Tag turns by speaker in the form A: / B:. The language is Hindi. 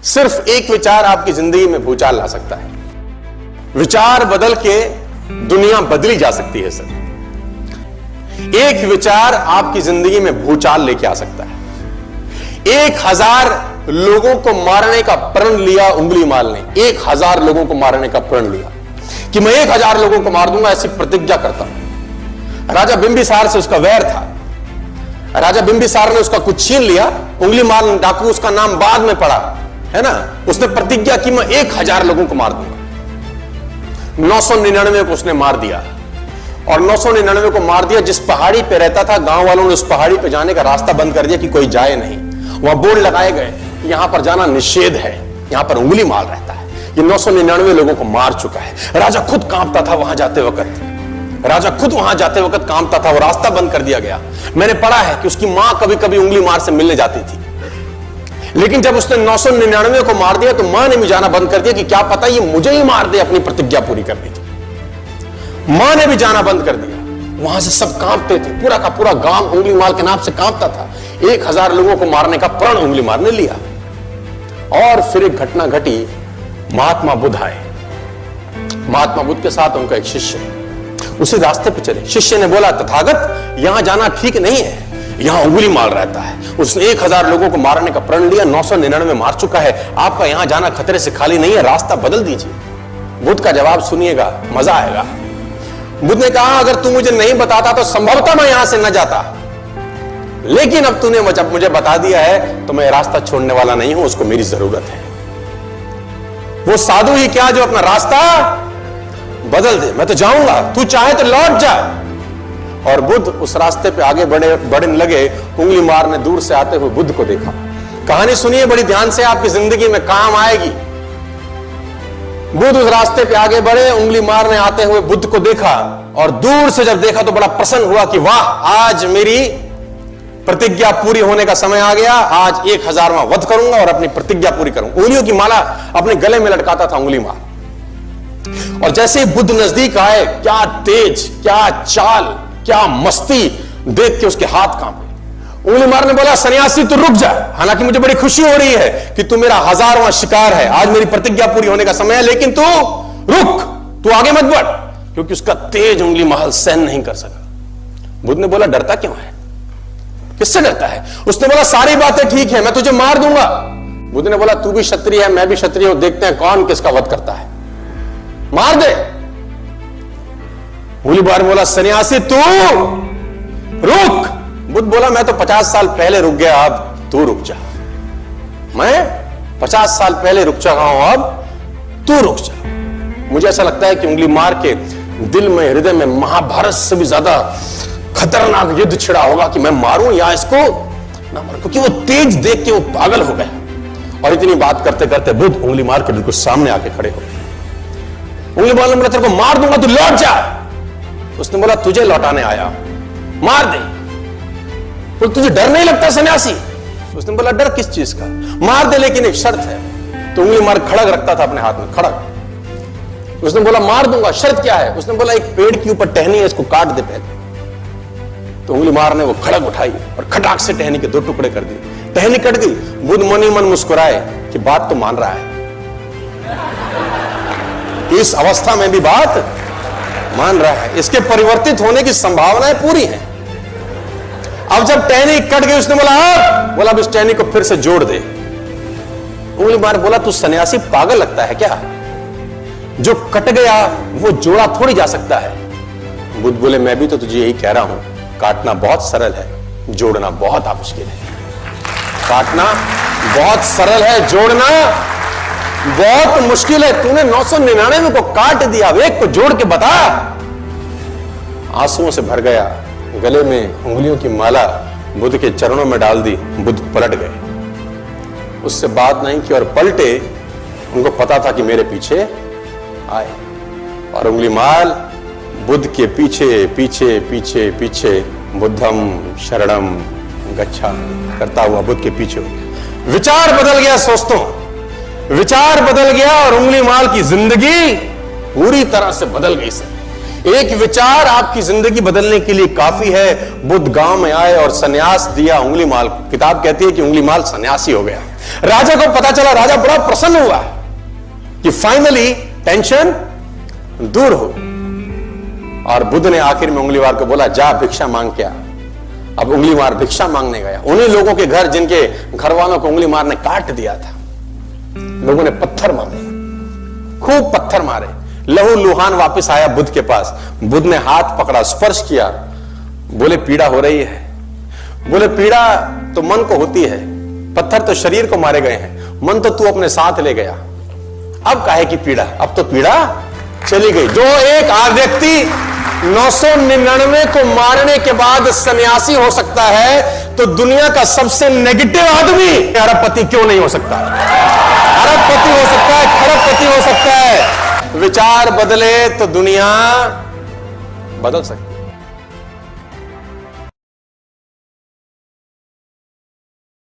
A: सिर्फ एक विचार आपकी जिंदगी में भूचाल ला सकता है। विचार बदल के दुनिया बदली जा सकती है सर। एक विचार आपकी जिंदगी में भूचाल लेके आ सकता है। 1000 लोगों को मारने का प्रण लिया उंगली माल ने, 1000 लोगों को मारने का प्रण लिया कि मैं 1000 लोगों को मार दूंगा, ऐसी प्रतिज्ञा करता हूं। राजा बिंबिसार से उसका वैर था। राजा बिंबिसार ने उसका कुछ छीन लिया, उंगली माल डाकू उसका नाम बाद में पड़ा, है ना। उसने प्रतिज्ञा की मैं 1000 लोगों को मार दूंगा। 999 को उसने मार दिया, और 999 को मार दिया। जिस पहाड़ी पे रहता था, गांव वालों ने उस पहाड़ी पे जाने का रास्ता बंद कर दिया कि कोई जाए नहीं। वहां बोर्ड लगाए गए कि यहां पर जाना निषेध है, यहां पर उंगली माल रहता है। ये 999 लोगों को मार चुका है। राजा खुद कांपता था वहां जाते वक्त, राजा खुद वहां जाते वक्त कांपता था। वो रास्ता बंद कर दिया गया। मैंने पढ़ा है कि उसकी मां कभी कभी उंगली मार से मिलने जाती थी, लेकिन जब उसने 999 को मार दिया तो मां ने भी जाना बंद कर दिया कि क्या पता ये मुझे ही मार दे, अपनी प्रतिज्ञा पूरी करनी थी। मां ने भी जाना बंद कर दिया। वहां से सब कांपते थे, पूरा का पूरा गांव उंगली मार के नाम से कांपता था। 1000 लोगों को मारने का प्रण उंगली मार ने लिया। और फिर एक घटना घटी, महात्मा बुद्ध आए। महात्मा बुद्ध के साथ उनका एक शिष्य उसी रास्ते पे चले। शिष्य ने बोला, तथागत यहां जाना ठीक नहीं है, यहां उंगली मार रहता है। उसने 1000 लोगों को मारने का प्रण लिया, 999 मार चुका है। आपका यहां जाना खतरे से खाली नहीं है, रास्ता बदल दीजिए। बुद्ध का जवाब सुनिएगा, मजा आएगा। बुद्ध ने कहा, अगर तू मुझे नहीं बताता तो संभवतः मैं यहां से न जाता, लेकिन अब तूने मुझे बता दिया है तो मैं रास्ता छोड़ने वाला नहीं हूं, उसको मेरी जरूरत है। वो साधु ही क्या जो अपना रास्ता बदल दे। मैं तो जाऊंगा, तू चाहे तो लौट जा। और बुद्ध उस रास्ते पे आगे बढ़ने लगे। उंगली मार ने दूर से आते हुए बुद्ध को देखा। कहानी सुनिए बड़ी ध्यान से, आपकी जिंदगी में काम आएगी। बुद्ध उस रास्ते पे आगे बढ़े, उंगली मार ने आते हुए बुद्ध को देखा, और दूर से जब देखा तो बड़ा प्रसन्न हुआ कि वाह, आज मेरी प्रतिज्ञा पूरी होने का समय आ गया। आज 1000वां वध करूंगा और अपनी प्रतिज्ञा पूरी करूंगा। उंगलियों की माला अपने गले में लटकाता था उंगली मार। और जैसे ही बुद्ध नजदीक आए, क्या तेज, क्या चाल, क्या मस्ती देख के उसके हाथ कांपे। उंगली मार ने बोला, सन्यासी तू रुक जा। हालांकि मुझे बड़ी खुशी हो रही है कि तू मेरा 1000वां शिकार है, आज मेरी प्रतिज्ञा पूरी होने का समय है, लेकिन तू रुक, तू आगे मत बढ़, क्योंकि उसका तेज उंगली माल सहन नहीं कर सका। बुद्ध ने बोला, डरता क्यों है, किससे डरता है? उसने बोला, सारी बातें ठीक है, मैं तुझे मार दूंगा। बुद्ध ने बोला, तू भी क्षत्रिय है, मैं भी क्षत्रिय हूं, देखते हैं कौन किसका वध करता है, मार दे। उंगली मार बोला, सन्यासी तू रुक। बुद्ध बोला, मैं तो 50 साल पहले रुक गया, अब तू रुक जा। मैं 50 साल पहले रुक चुका हूं, अब तू रुक जा। मुझे ऐसा लगता है कि उंगली मार के दिल में, हृदय में महाभारत से भी ज्यादा खतरनाक युद्ध छिड़ा होगा कि मैं मारूं या इसको ना मारूं, क्योंकि वो तेज देख के वो पागल हो गए। और इतनी बात करते करते बुद्ध उंगली मार के बिल्कुल सामने आके खड़े हो गए। उंगली मार ने बोला, तेरे को मार दूंगा, तू लौट जा। उसने बोला, तुझे लौटाने आया, मार दे। तो तुझे डर नहीं लगता सन्यासी? उसने बोला, डर किस चीज का? मार दे, लेकिन एक शर्त है। तो उंगली मार खड़ग रखता था अपने हाथ में, खड़ग। उसने बोला, मार दूंगा, शर्त क्या है? उसने बोला, एक पेड़ के ऊपर टहनी है, इसको काट दे पहले। तो उंगली मार ने वो खड़ग उठाई और खटाक से टहनी के 2 टुकड़े कर दिए। टहनी कट गई। बुद्ध मन ही मन मुस्कुराए कि बात तो मान रहा है, इस अवस्था में भी बात मान रहा है, इसके परिवर्तित होने की संभावनाएं पूरी हैं। अब जब टहनी कट गई, उसने बोला, अब इस टहनी को फिर से जोड़ दे। उंगली मार बोला, तू सन्यासी पागल लगता है क्या? जो कट गया वो जोड़ा थोड़ी जा सकता है। बुद्ध बोले, मैं भी तो तुझे यही कह रहा हूं, काटना बहुत सरल है, जोड़ना बहुत मुश्किल है। काटना बहुत सरल है, जोड़ना बहुत मुश्किल है। तूने 999 को काट दिया, एक को जोड़ के बता। आंसुओं से भर गया, गले में उंगलियों की माला बुद्ध के चरणों में डाल दी। बुद्ध पलट गए, उससे बात नहीं की और पलटे। उनको पता था कि मेरे पीछे आए, और उंगली माल बुद्ध के पीछे पीछे पीछे पीछे बुद्धम शरणम गच्छा करता हुआ बुद्ध के पीछे हो गया। विचार बदल गया दोस्तों, विचार बदल गया, और उंगली माल की जिंदगी पूरी तरह से बदल गई सर। एक विचार आपकी जिंदगी बदलने के लिए काफी है। बुद्ध गांव में आए और सन्यास दिया। उंगलीमाल, किताब कहती है कि उंगलीमाल सन्यासी हो गया। राजा को पता चला, राजा बड़ा प्रसन्न हुआ कि फाइनली टेंशन दूर हो। और बुद्ध ने आखिर में उंगलीमाल को बोला, जा भिक्षा मांग के आ। अब उंगलीमाल भिक्षा मांगने गया। उन्हीं लोगों के घर जिनके घर वालों को उंगलीमाल ने काट दिया था। लोगों ने पत्थर मारे, खूब पत्थर मारे। लहू लुहान वापस आया बुद्ध के पास। बुद्ध ने हाथ पकड़ा, स्पर्श किया, बोले पीड़ा हो रही है। बोले पीड़ा तो मन को होती है, पत्थर तो शरीर को मारे गए हैं, मन तो तू अपने साथ ले गया। अब काहे की पीड़ा? अब तो पीड़ा चली गई। जो एक व्यक्ति 999 को मारने के बाद सन्यासी हो सकता है, तो दुनिया का सबसे नेगेटिव आदमी अरबपति क्यों नहीं हो सकता? अरबपति हो सकता है, खरबपति हो सकता है। विचार बदले तो दुनिया बदल सकती है।